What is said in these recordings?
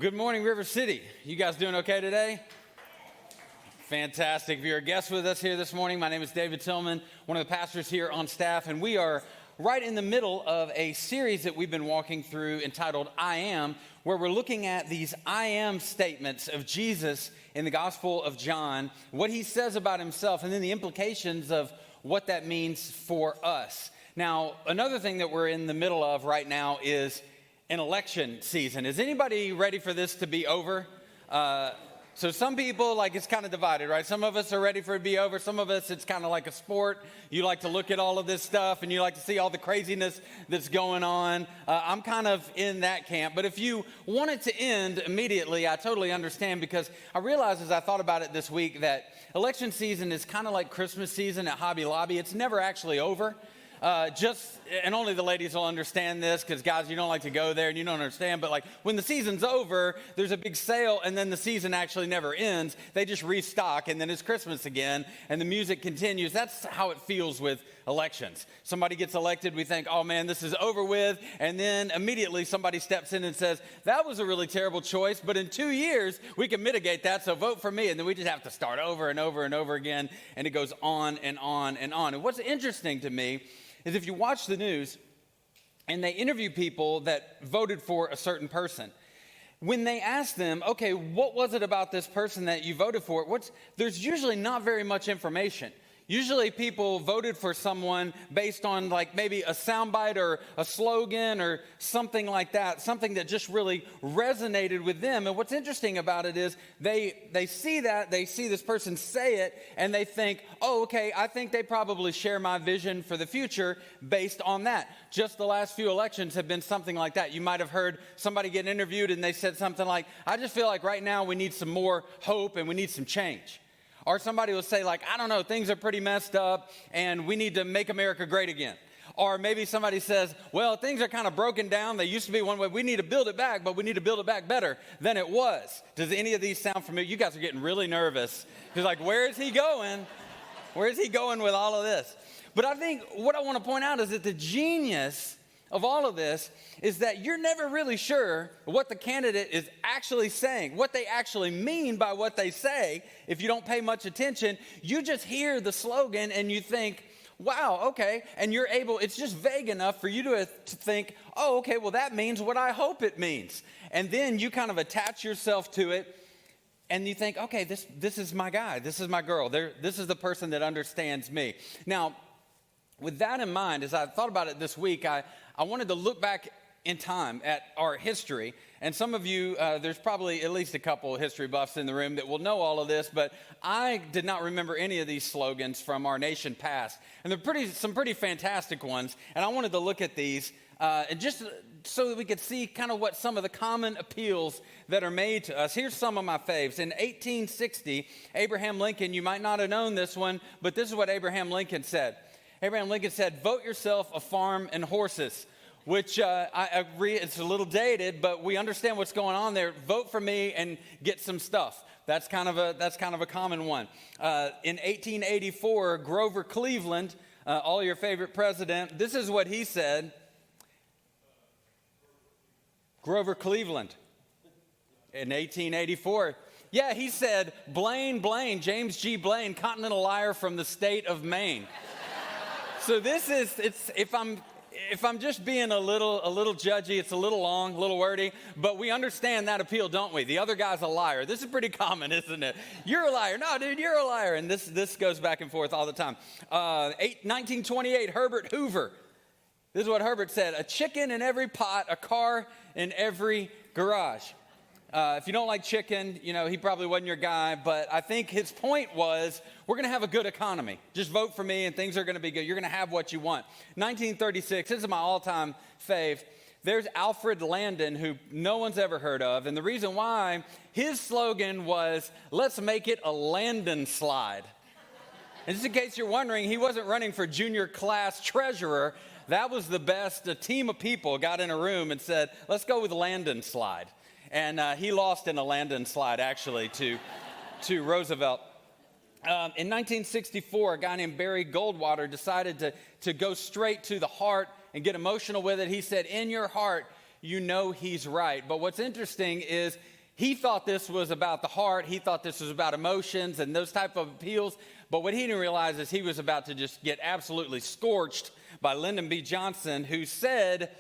Good morning, River City. You guys doing okay today? Fantastic. If you're a guest with us here this morning, my name is David Tillman, one of the pastors here on staff, and we are right in the middle of a series that we've been walking through entitled I Am, where we're looking at these I Am statements of Jesus in the Gospel of John, what he says about himself, and then the implications of what that means for us. Now, another thing that we're in the middle of right now is an election season. Is anybody ready for this to be over? So some people, it's kind of divided, right? Some of us are ready for it to be over. Some of us, it's kind of like a sport. You like to look at all of this stuff, and you like to see all the craziness that's going on. I'm kind of in that camp. But if you want it to end immediately, I totally understand, because I realized as I thought about it this week that election season is kind of like Christmas season at Hobby Lobby. It's never actually over. And only the ladies will understand this, because guys, you don't like to go there and you don't understand, but when the season's over, there's a big sale and then the season actually never ends. They just restock and then it's Christmas again and the music continues. That's how it feels with elections. Somebody gets elected, we think, oh man, this is over with, and then immediately somebody steps in and says, that was a really terrible choice, but in 2 years we can mitigate that, so vote for me, and then we just have to start over and over and over again, and it goes on and on and on. And what's interesting to me is if you watch the news and they interview people that voted for a certain person, when they ask them, okay, what was it about this person that you voted for? There's usually not very much information. Usually people voted for someone based on maybe a soundbite or a slogan or something like that, something that just really resonated with them. And what's interesting about it is they see this person say it, and they think, oh, okay, I think they probably share my vision for the future based on that. Just the last few elections have been something like that. You might have heard somebody get interviewed and they said something like, I just feel like right now we need some more hope and we need some change. Or somebody will say I don't know, things are pretty messed up and we need to make America great again. Or maybe somebody says, well, things are kind of broken down. They used to be one way. We need to build it back, but we need to build it back better than it was. Does any of these sound familiar? You guys are getting really nervous. Because where is he going? Where is he going with all of this? But I think what I want to point out is that the genius of all of this is that you're never really sure what the candidate is actually saying, what they actually mean by what they say. If you don't pay much attention, you just hear the slogan and you think, wow, okay. And it's just vague enough for you to think, oh, okay, well, that means what I hope it means. And then you kind of attach yourself to it and you think, okay, this is my guy. This is my girl. This is the person that understands me. Now, with that in mind, as I thought about it this week, I wanted to look back in time at our history. And some of you, there's probably at least a couple of history buffs in the room that will know all of this, but I did not remember any of these slogans from our nation past. And they're some pretty fantastic ones. And I wanted to look at these and just so that we could see kind of what some of the common appeals that are made to us. Here's some of my faves. In 1860, Abraham Lincoln, you might not have known this one, but this is what Abraham Lincoln said. Abraham Lincoln said, vote yourself a farm and horses, which I agree, it's a little dated, but we understand what's going on there. Vote for me and get some stuff. That's kind of a common one. In 1884, Grover Cleveland, all your favorite president, this is what he said. Grover Cleveland in 1884. Yeah, he said, Blaine, James G. Blaine, continental liar from the state of Maine. So if I'm just being a little judgy, it's a little long, a little wordy, but we understand that appeal, don't we? The other guy's a liar. This is pretty common, isn't it? You're a liar. No, dude, you're a liar. And this goes back and forth all the time. 1928, Herbert Hoover. This is what Herbert said. A chicken in every pot, a car in every garage. If you don't like chicken, he probably wasn't your guy, but I think his point was, we're going to have a good economy. Just vote for me and things are going to be good. You're going to have what you want. 1936, this is my all-time fave. There's Alfred Landon, who no one's ever heard of, and the reason why, his slogan was, let's make it a Landon slide. And just in case you're wondering, he wasn't running for junior class treasurer. That was the best. A team of people got in a room and said, let's go with Landon slide. And he lost in a Landon slide, actually, to Roosevelt. In 1964, a guy named Barry Goldwater decided to go straight to the heart and get emotional with it. He said, in your heart, you know he's right. But what's interesting is he thought this was about the heart. He thought this was about emotions and those type of appeals. But what he didn't realize is he was about to just get absolutely scorched by Lyndon B. Johnson, who said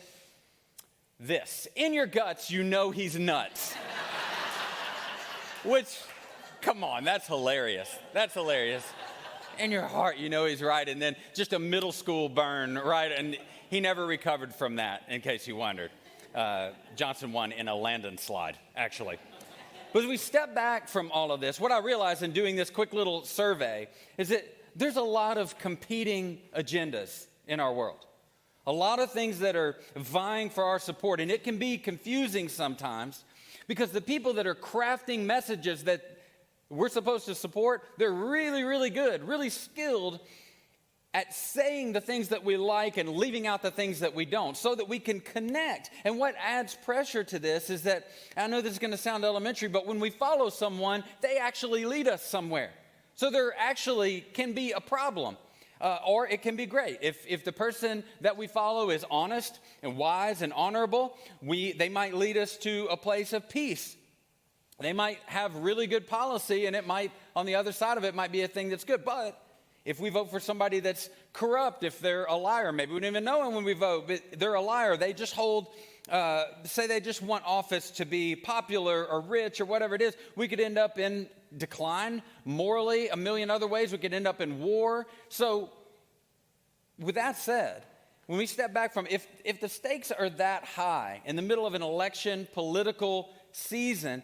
this: in your guts, you know he's nuts. Which, come on, that's hilarious. That's hilarious. In your heart, you know he's right. And then just a middle school burn, right? And he never recovered from that, in case you wondered. Johnson won in a Landon slide, actually. But as we step back from all of this, what I realized in doing this quick little survey is that there's a lot of competing agendas in our world. A lot of things that are vying for our support. And it can be confusing sometimes because the people that are crafting messages that we're supposed to support, they're really, really good, really skilled at saying the things that we like and leaving out the things that we don't so that we can connect. And what adds pressure to this is that, I know this is going to sound elementary, but when we follow someone, they actually lead us somewhere. So there actually can be a problem. Or it can be great. If the person that we follow is honest and wise and honorable, they might lead us to a place of peace. They might have really good policy, and it might, on the other side of it, might be a thing that's good. But if we vote for somebody that's corrupt, if they're a liar, maybe we don't even know them when we vote, but they're a liar. They just hold, say they just want office to be popular or rich or whatever it is, we could end up in decline morally, a million other ways. We could end up in war. So with that said, when we step back from, if the stakes are that high in the middle of an election political season,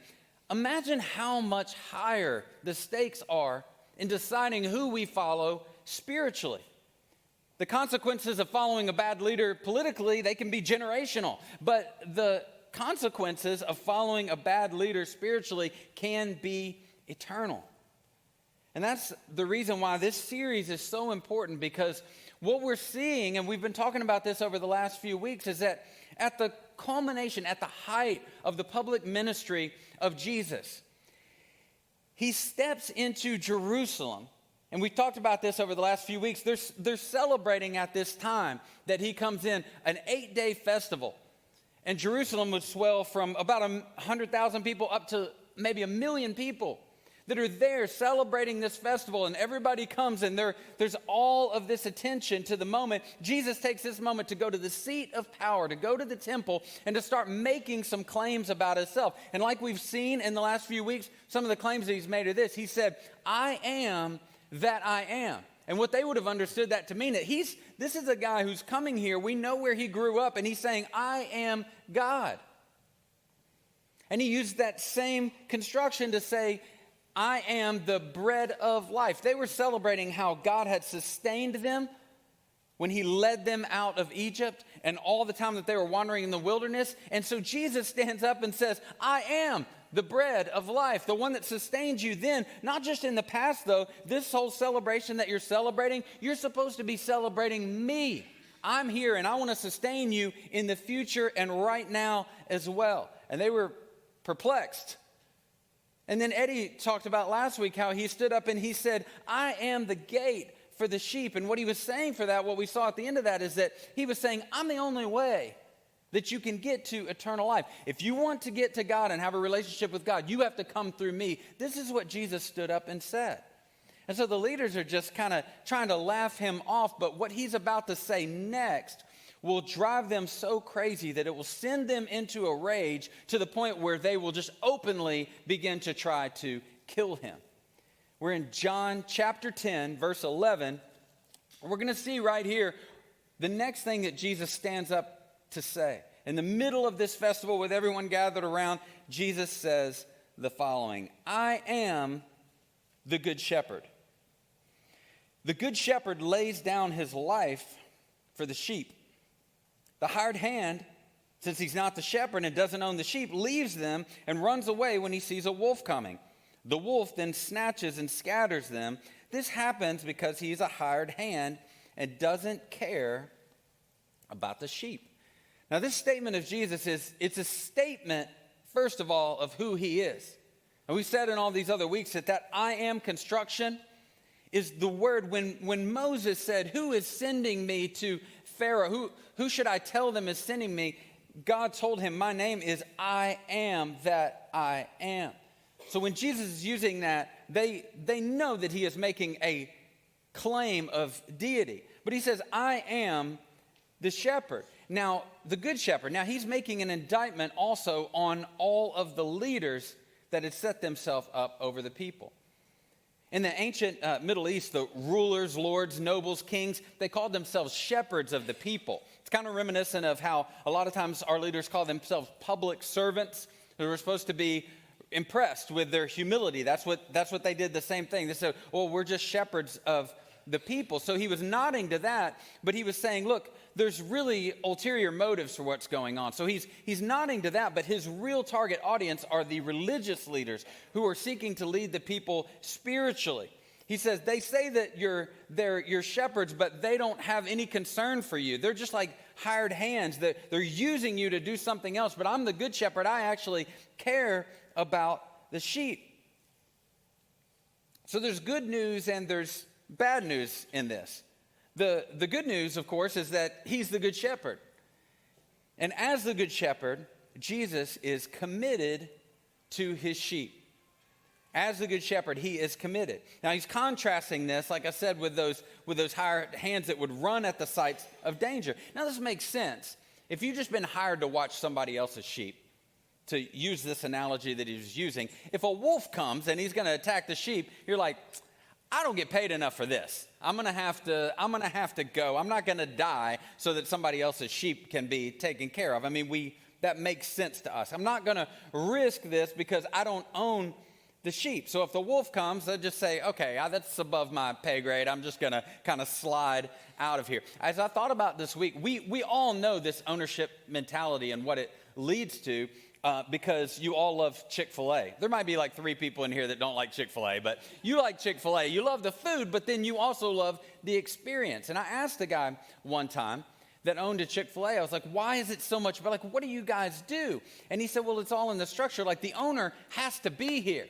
imagine how much higher the stakes are in deciding who we follow spiritually. The consequences of following a bad leader politically, they can be generational, but the consequences of following a bad leader spiritually can be eternal. And that's the reason why this series is so important, because what we're seeing, and we've been talking about this over the last few weeks, is that at the culmination, at the height of the public ministry of Jesus, he steps into Jerusalem. And we've talked about this over the last few weeks. They're celebrating at this time that he comes in an 8-day festival. And Jerusalem would swell from about 100,000 people up to maybe 1 million people that are there celebrating this festival. And everybody comes, and there's all of this attention to the moment. Jesus takes this moment to go to the seat of power, to go to the temple, and to start making some claims about himself. And like we've seen in the last few weeks, some of the claims that he's made are this. He said, I am that I am. And what they would have understood that to mean, that this is a guy who's coming here. We know where he grew up, and he's saying, I am God. And he used that same construction to say, I am the bread of life. They were celebrating how God had sustained them when he led them out of Egypt and all the time that they were wandering in the wilderness. And so Jesus stands up and says, I am the bread of life, the one that sustains you then, not just in the past though. This whole celebration that you're celebrating, you're supposed to be celebrating me. I'm here and I want to sustain you in the future and right now as well. And they were perplexed. And then Eddie talked about last week how he stood up and he said, I am the gate for the sheep. And what he was saying for that, what we saw at the end of that, is that he was saying, I'm the only way that you can get to eternal life. If you want to get to God and have a relationship with God, you have to come through me. This is what Jesus stood up and said. And so the leaders are just kind of trying to laugh him off, but what he's about to say next will drive them so crazy that it will send them into a rage to the point where they will just openly begin to try to kill him. We're in John chapter 10, verse 11. We're going to see right here the next thing that Jesus stands up to say. In the middle of this festival with everyone gathered around, Jesus says the following: I am the good shepherd. The good shepherd lays down his life for the sheep. The hired hand, since he's not the shepherd and doesn't own the sheep, leaves them and runs away when he sees a wolf coming. The wolf then snatches and scatters them. This happens because he's a hired hand and doesn't care about the sheep. Now, this statement of Jesus it's a statement, first of all, of who he is. And we said in all these other weeks that I am construction is the word when Moses said, who is sending me to Pharaoh? Who should I tell them is sending me? God told him, my name is I am that I am. So when Jesus is using that, they know that he is making a claim of deity. But he says, I am the shepherd. Now, the good shepherd. Now, he's making an indictment also on all of the leaders that had set themselves up over the people. In the ancient Middle East, the rulers, lords, nobles, kings, they called themselves shepherds of the people. It's kind of reminiscent of how a lot of times our leaders call themselves public servants who are supposed to be impressed with their humility. That's what they did, the same thing. They said, well, we're just shepherds of the people. So he was nodding to that, but he was saying, look, there's really ulterior motives for what's going on. So he's nodding to that, but his real target audience are the religious leaders who are seeking to lead the people spiritually. He says, they say that they're your shepherds, but they don't have any concern for you. They're just like hired hands. That they're using you to do something else, but I'm the good shepherd. I actually care about the sheep. So there's good news and there's bad news in this. The good news, of course, is that he's the good shepherd. And as the good shepherd, Jesus is committed to his sheep. As the good shepherd, he is committed. Now, he's contrasting this, like I said, with those hired hands that would run at the sights of danger. Now, this makes sense. If you've just been hired to watch somebody else's sheep, to use this analogy that he was using, if a wolf comes and he's going to attack the sheep, you're like, I don't get paid enough for this. I'm gonna have to go. I'm not gonna die so that somebody else's sheep can be taken care of. I mean, that makes sense to us. I'm not gonna risk this because I don't own the sheep. So if the wolf comes, they'll just say, okay, that's above my pay grade. I'm just gonna kind of slide out of here. As I thought about this week, we all know this ownership mentality and what it leads to. Because you all love Chick-fil-A. There might be like 3 people in here that don't like Chick-fil-A, but you like Chick-fil-A. You love the food, but then you also love the experience. And I asked a guy one time that owned a Chick-fil-A, I was like, why is it so much? But like, what do you guys do? And he said, well, it's all in the structure. Like, the owner has to be here.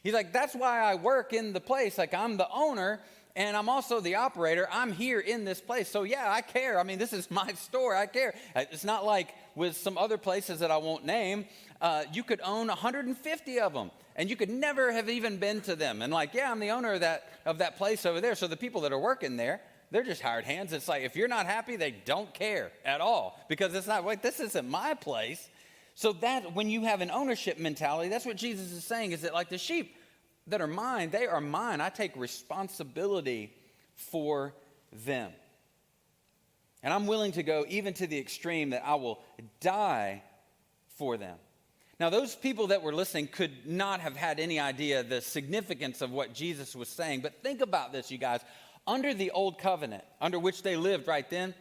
He's like, that's why I work in the place. Like, I'm the owner, and I'm also the operator. I'm here in this place. So, yeah, I care. I mean, this is my store. I care. It's not like with some other places that I won't name, you could own 150 of them, and you could never have even been to them. And like, yeah, I'm the owner of that place over there. So the people that are working there, they're just hired hands. It's like, if you're not happy, they don't care at all because it's not, wait, this isn't my place. So that when you have an ownership mentality, that's what Jesus is saying, is that like the sheep that are mine, they are mine. I take responsibility for them. And I'm willing to go even to the extreme that I will die for them. Now, those people that were listening could not have had any idea the significance of what Jesus was saying. But think about this, you guys. Under the old covenant, under which they lived right then,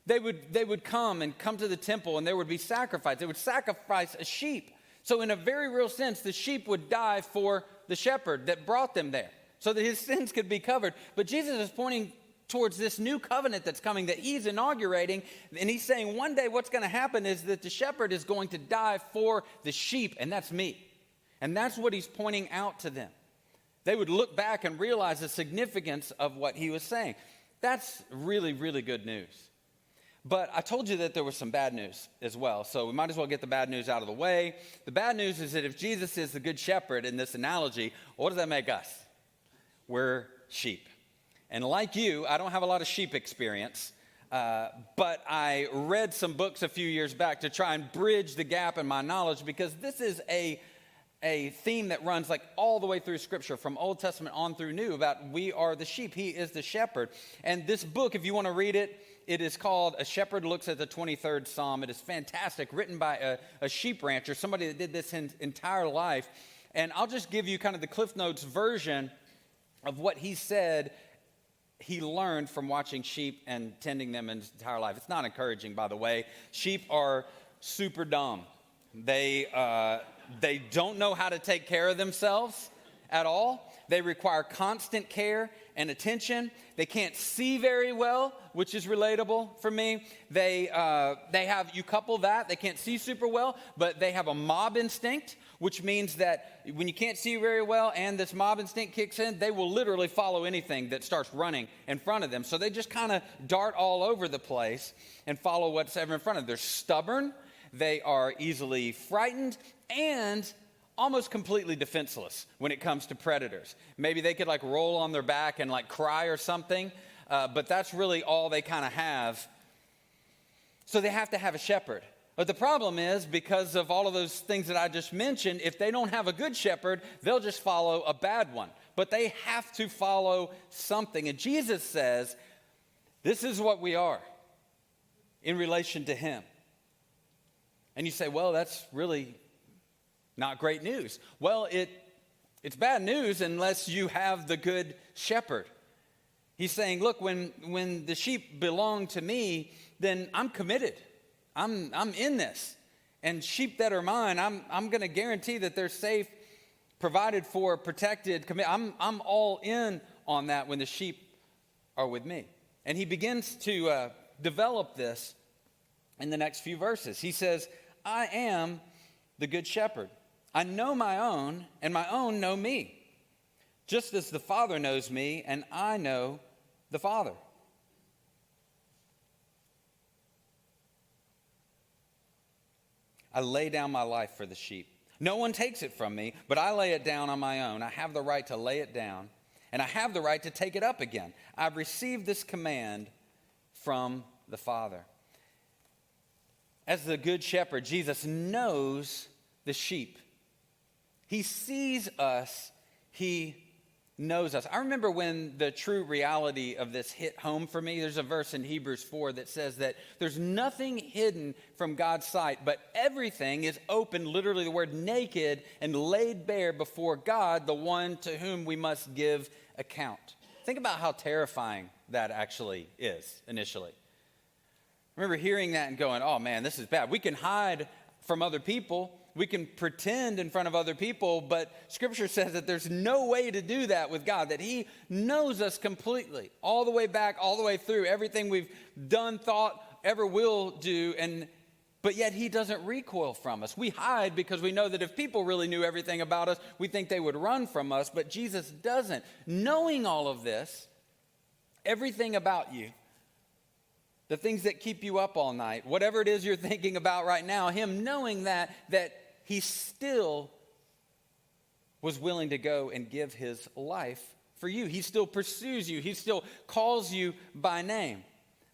they would come to the temple and there would be sacrifice. They would sacrifice a sheep. So in a very real sense, the sheep would die for the shepherd that brought them there so that his sins could be covered. But Jesus is pointing towards this new covenant that's coming that he's inaugurating. And he's saying one day what's going to happen is that the shepherd is going to die for the sheep, and that's me. And that's what he's pointing out to them. They would look back and realize the significance of what he was saying. That's really, really good news. But I told you that there was some bad news as well, so we might as well get the bad news out of the way. The bad news is that if Jesus is the good shepherd in this analogy, what does that make us? We're sheep. And like you, I don't have a lot of sheep experience, but I read some books a few years back to try and bridge the gap in my knowledge, because this is a theme that runs like all the way through Scripture, from Old Testament on through New, about we are the sheep. He is the shepherd. And this book, if you want to read it, it is called A Shepherd Looks at the 23rd Psalm. It is fantastic, written by a sheep rancher, somebody that did this his entire life. And I'll just give you kind of the Cliff Notes version of what he said he learned from watching sheep and tending them in his entire life. It's not encouraging, by the way. Sheep are super dumb. They don't know how to take care of themselves at all. They require constant care and attention. They can't see very well, which is relatable for me. They have, you couple that, they can't see super well, but they have a mob instinct, which means that when you can't see very well and this mob instinct kicks in, they will literally follow anything that starts running in front of them. So they just kind of dart all over the place and follow what's ever in front of them. They're stubborn. They are easily frightened and almost completely defenseless when it comes to predators. Maybe they could like roll on their back and like cry or something, but that's really all they kind of have. So they have to have a shepherd. But the problem is, because of all of those things that I just mentioned, if they don't have a good shepherd, they'll just follow a bad one. But they have to follow something. And Jesus says, this is what we are in relation to him. And you say, well, that's really not great news. Well, it's bad news unless you have the good shepherd. He's saying, look, when the sheep belong to me, then I'm committed. I'm in this. And sheep that are mine, I'm going to guarantee that they're safe, provided for, protected. I'm all in on that when the sheep are with me. And he begins to develop this in the next few verses. He says, I am the good shepherd. I know my own, and my own know me, just as the Father knows me, and I know the Father. I lay down my life for the sheep. No one takes it from me, but I lay it down on my own. I have the right to lay it down, and I have the right to take it up again. I've received this command from the Father. As the good shepherd, Jesus knows the sheep. He sees us. He knows us. I remember when the true reality of this hit home for me. There's a verse in Hebrews 4 that says that there's nothing hidden from God's sight, but everything is open, literally the word naked, and laid bare before God, the one to whom we must give account. Think about how terrifying that actually is initially. I remember hearing that and going, oh man, this is bad. We can hide from other people. We can pretend in front of other people, but Scripture says that there's no way to do that with God, that he knows us completely, all the way back, all the way through, everything we've done, thought, ever will do, but yet he doesn't recoil from us. We hide because we know that if people really knew everything about us, we think they would run from us, but Jesus doesn't. Knowing all of this, everything about you, the things that keep you up all night, whatever it is you're thinking about right now, him knowing that he still was willing to go and give his life for you. He still pursues you. He still calls you by name.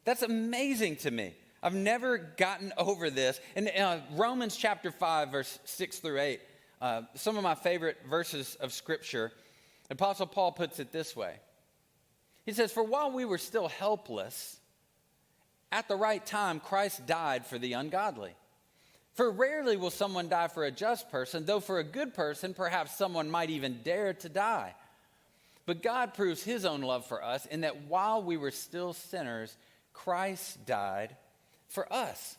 That's amazing to me. I've never gotten over this. And Romans chapter 5, verse 6 through 8, some of my favorite verses of Scripture, Apostle Paul puts it this way. He says, for while we were still helpless, at the right time, Christ died for the ungodly. For rarely will someone die for a just person, though for a good person, perhaps someone might even dare to die. But God proves his own love for us in that while we were still sinners, Christ died for us.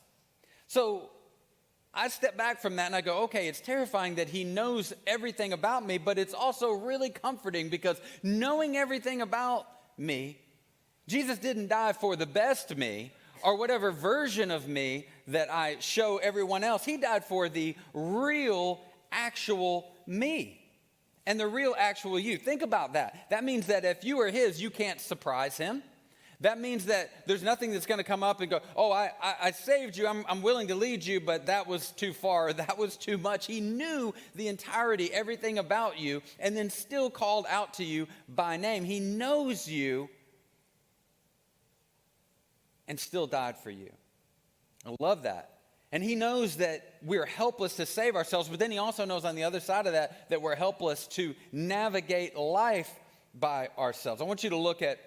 So I step back from that and I go, okay, it's terrifying that he knows everything about me, but it's also really comforting because knowing everything about me, Jesus didn't die for the best me, or whatever version of me that I show everyone else. He died for the real, actual me and the real, actual you. Think about that. That means that if you are his, you can't surprise him. That means that there's nothing that's going to come up and go, oh, I saved you. I'm willing to lead you, but that was too far. That was too much. He knew the entirety, everything about you, and then still called out to you by name. He knows you and still died for you. I love that. And he knows that we're helpless to save ourselves, but then he also knows on the other side of that we're helpless to navigate life by ourselves. I want you to look at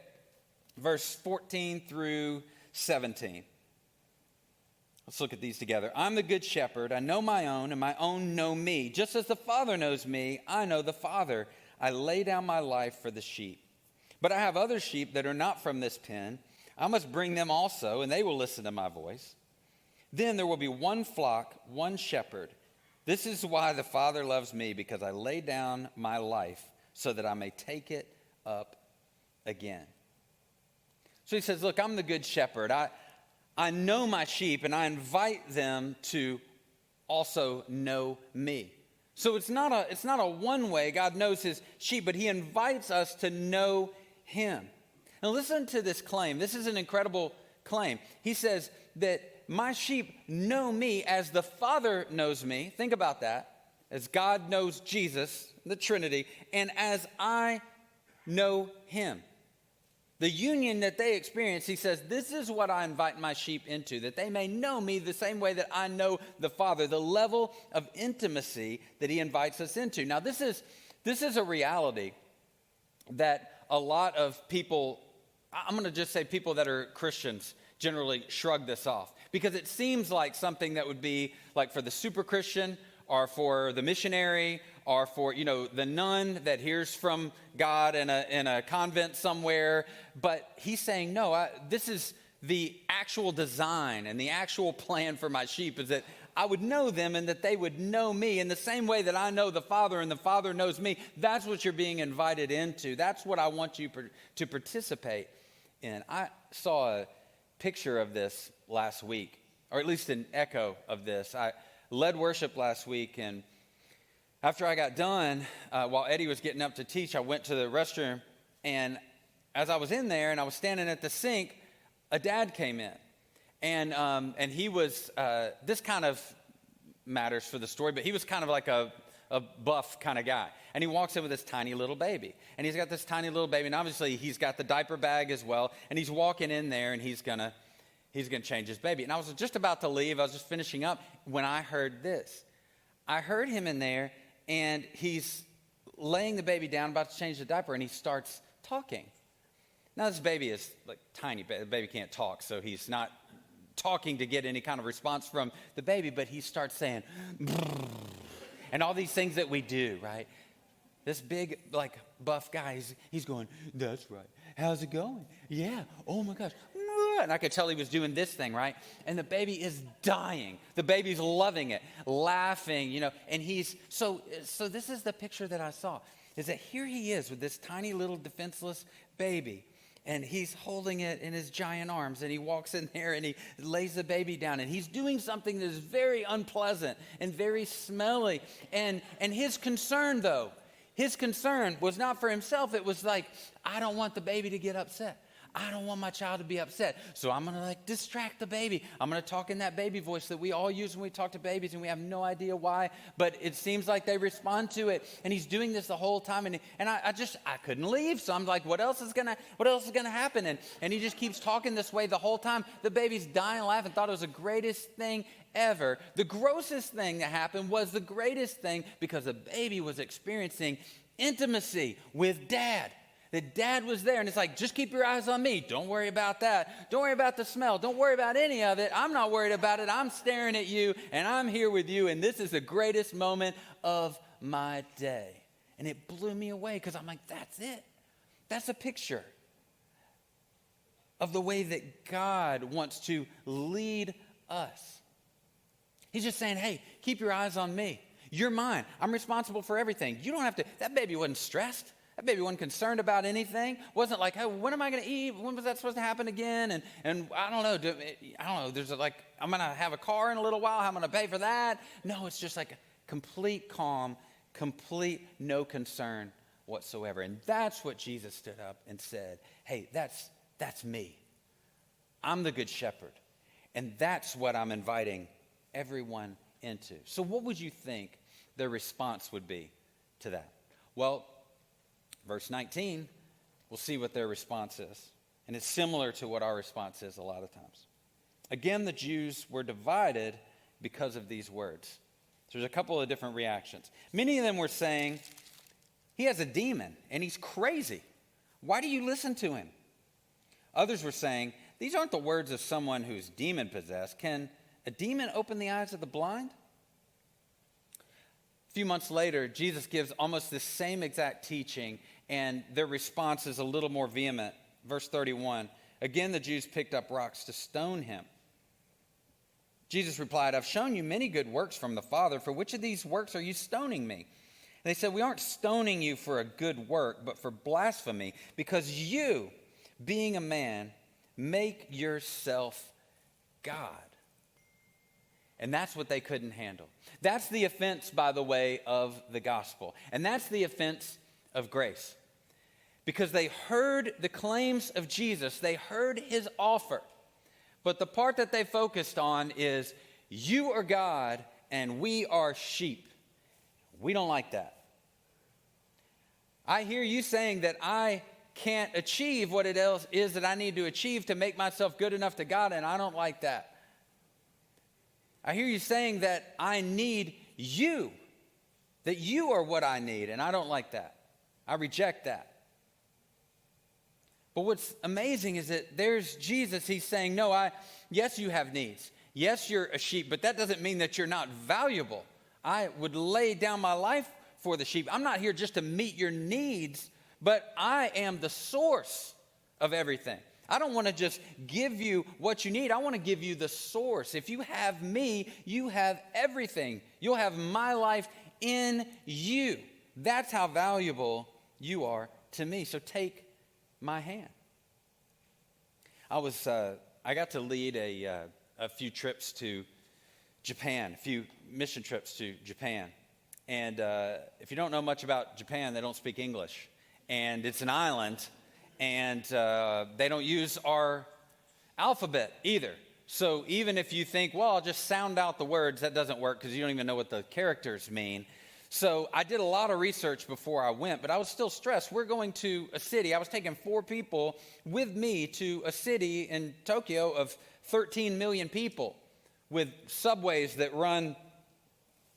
verse 14 through 17. Let's look at these together. I'm the good shepherd. I know my own, and my own know me. Just as the Father knows me, I know the Father. I lay down my life for the sheep. But I have other sheep that are not from this pen. I must bring them also, and they will listen to my voice. Then there will be one flock, one shepherd. This is why the Father loves me, because I lay down my life so that I may take it up again. So he says, look, I'm the good shepherd. I know my sheep, and I invite them to also know me. So it's not a one way. God knows his sheep, but he invites us to know him. Now listen to this claim. This is an incredible claim. He says that my sheep know me as the Father knows me. Think about that. As God knows Jesus, the Trinity, and as I know him. The union that they experience, he says, this is what I invite my sheep into, that they may know me the same way that I know the Father, the level of intimacy that he invites us into. Now, this is a reality that a lot of people, I'm going to just say people that are Christians, generally shrug this off, because it seems like something that would be like for the super Christian or for the missionary or for, the nun that hears from God in a convent somewhere. But he's saying, no, this is the actual design and the actual plan for my sheep, is that I would know them and that they would know me in the same way that I know the Father and the Father knows me. That's what you're being invited into. That's what I want you to participate in. I saw a picture of this last week, or at least an echo of this. I led worship last week, and after I got done, while Eddie was getting up to teach, I went to the restroom, and as I was in there and I was standing at the sink, a dad came in. And he was, this kind of matters for the story, but he was kind of like a buff kind of guy. And he walks in with this tiny little baby. And he's got this tiny little baby, and obviously he's got the diaper bag as well. And he's walking in there, and he's gonna change his baby. And I was just about to leave. I was just finishing up when I heard this. I heard him in there, and he's laying the baby down, about to change the diaper, and he starts talking. Now, this baby is like tiny. The baby can't talk, so he's not talking to get any kind of response from the baby, but he starts saying, and all these things that we do, right? This big, like, buff guy, he's going, that's right. How's it going? Yeah. Oh, my gosh. And I could tell he was doing this thing, right? And the baby is dying. The baby's loving it, laughing, and he's, so this is the picture that I saw, is that here he is with this tiny little defenseless baby. And he's holding it in his giant arms, and he walks in there and he lays the baby down, and he's doing something that is very unpleasant and very smelly. And his concern, though, was not for himself. It was like, I don't want the baby to get upset. I don't want my child to be upset. So I'm going to distract the baby. I'm going to talk in that baby voice that we all use when we talk to babies, and we have no idea why, but it seems like they respond to it. And he's doing this the whole time, and I couldn't leave. So I'm like, what else is going to happen? And he just keeps talking this way the whole time. The baby's dying laughing, thought it was the greatest thing ever. The grossest thing that happened was the greatest thing, because the baby was experiencing intimacy with Dad. The dad was there, and it's like, just keep your eyes on me. Don't worry about that. Don't worry about the smell. Don't worry about any of it. I'm not worried about it. I'm staring at you, and I'm here with you, and this is the greatest moment of my day. And it blew me away, because I'm like, that's it. That's a picture of the way that God wants to lead us. He's just saying, hey, keep your eyes on me. You're mine. I'm responsible for everything. You don't have to. That baby wasn't stressed. That baby wasn't concerned about anything. Wasn't like, hey, when am I going to eat? When was that supposed to happen again? And I don't know. There's I'm going to have a car in a little while. How am I going to pay for that? No, it's just like a complete calm, complete no concern whatsoever. And that's what Jesus stood up and said, hey, that's me. I'm the good shepherd. And that's what I'm inviting everyone into. So what would you think their response would be to that? Well, verse 19, we'll see what their response is. And it's similar to what our response is a lot of times. Again, the Jews were divided because of these words. So there's a couple of different reactions. Many of them were saying, he has a demon and he's crazy. Why do you listen to him? Others were saying, these aren't the words of someone who's demon possessed. Can a demon open the eyes of the blind? A few months later, Jesus gives almost the same exact teaching, and their response is a little more vehement. Verse 31, again the Jews picked up rocks to stone him. Jesus replied, I've shown you many good works from the Father. For which of these works are you stoning me? And they said, we aren't stoning you for a good work, but for blasphemy, because you, being a man, make yourself God. And that's what they couldn't handle. That's the offense, by the way, of the gospel. And that's the offense of grace. Because they heard the claims of Jesus. They heard his offer. But the part that they focused on is, you are God and we are sheep. We don't like that. I hear you saying that I can't achieve what it is that I need to achieve to make myself good enough to God, and I don't like that. I hear you saying that I need you, that you are what I need, and I don't like that. I reject that. But what's amazing is that there's Jesus. He's saying, no, yes, you have needs. Yes, you're a sheep, but that doesn't mean that you're not valuable. I would lay down my life for the sheep. I'm not here just to meet your needs, but I am the source of everything. I don't want to just give you what you need. I want to give you the source. If you have me, you have everything. You'll have my life in you. That's how valuable you are to me. So take my hand. I got to lead a few trips to Japan, a few mission trips to Japan. And if you don't know much about Japan, they don't speak English. And it's an island, and they don't use our alphabet either. So even if you think, well, I'll just sound out the words, that doesn't work because you don't even know what the characters mean. So I did a lot of research before I went, but I was still stressed. We're going to a city. I was taking 4 people with me to a city in Tokyo of 13 million people with subways that run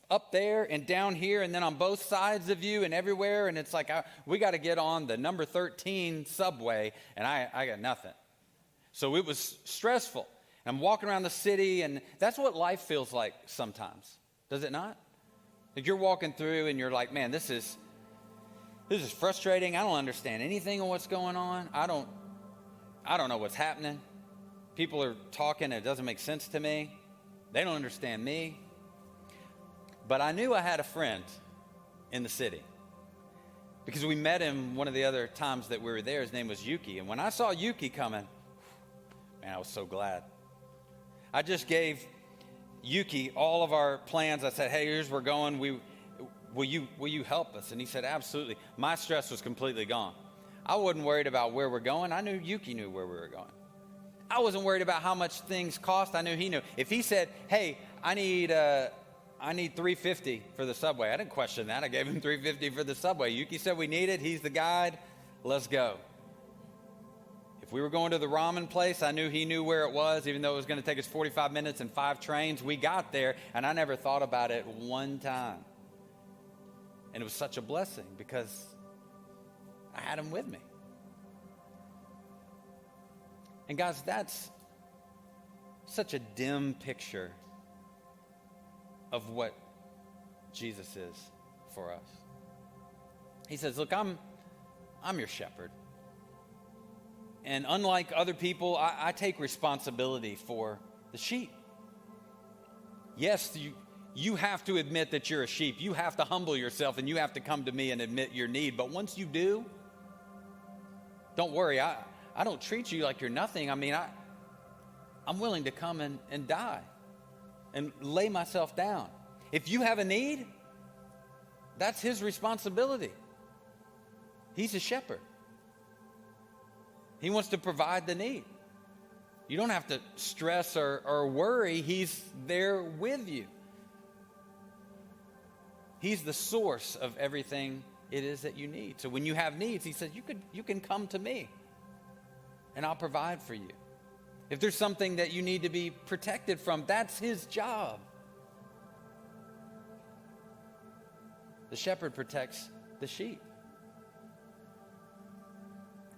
up there and down here and then on both sides of you and everywhere. And it's like, we got to get on the number 13 subway, and I got nothing. So it was stressful. I'm walking around the city, and that's what life feels like sometimes. Does it not? Like you're walking through and you're like, man, this is frustrating. I don't understand anything of what's going on. I don't know what's happening. People are talking and it doesn't make sense to me. They don't understand me. But I knew I had a friend in the city because we met him one of the other times that we were there. His name was Yuki. And when I saw Yuki coming, man, I was so glad. I just gave Yuki all of our plans. I said, hey, here's where we're going. Will you help us? And he said, absolutely. My stress was completely gone. I wasn't worried about where we're going. I knew Yuki knew where we were going. I wasn't worried about how much things cost. I knew he knew. If he said, hey, I need $350 for the subway, I didn't question that. I gave him $350 for the subway. Yuki said we need it. He's the guide. Let's go. If we were going to the ramen place, I knew he knew where it was, even though it was going to take us 45 minutes and 5 trains. We got there, and I never thought about it one time. And it was such a blessing because I had him with me. And guys, that's such a dim picture of what Jesus is for us. He says, look, I'm your shepherd. And unlike other people, I take responsibility for the sheep. Yes, you have to admit that you're a sheep. You have to humble yourself and you have to come to me and admit your need. But once you do, don't worry. I don't treat you like you're nothing. I mean, I'm willing to come and die and lay myself down. If you have a need, that's his responsibility. He's a shepherd. He wants to provide the need. You don't have to stress or worry. He's there with you. He's the source of everything it is that you need. So when you have needs, he says, you can come to me and I'll provide for you. If there's something that you need to be protected from, that's his job. The shepherd protects the sheep.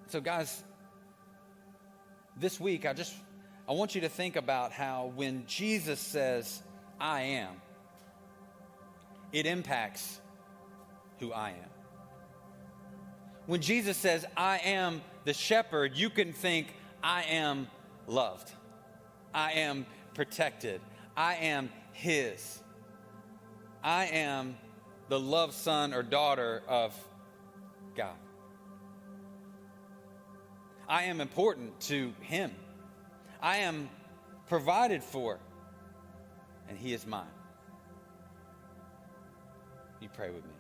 So guys, this week, I want you to think about how when Jesus says, I am, it impacts who I am. When Jesus says, I am the shepherd, you can think, I am loved. I am protected. I am his. I am the loved son or daughter of God. I am important to him. I am provided for, and he is mine. You pray with me.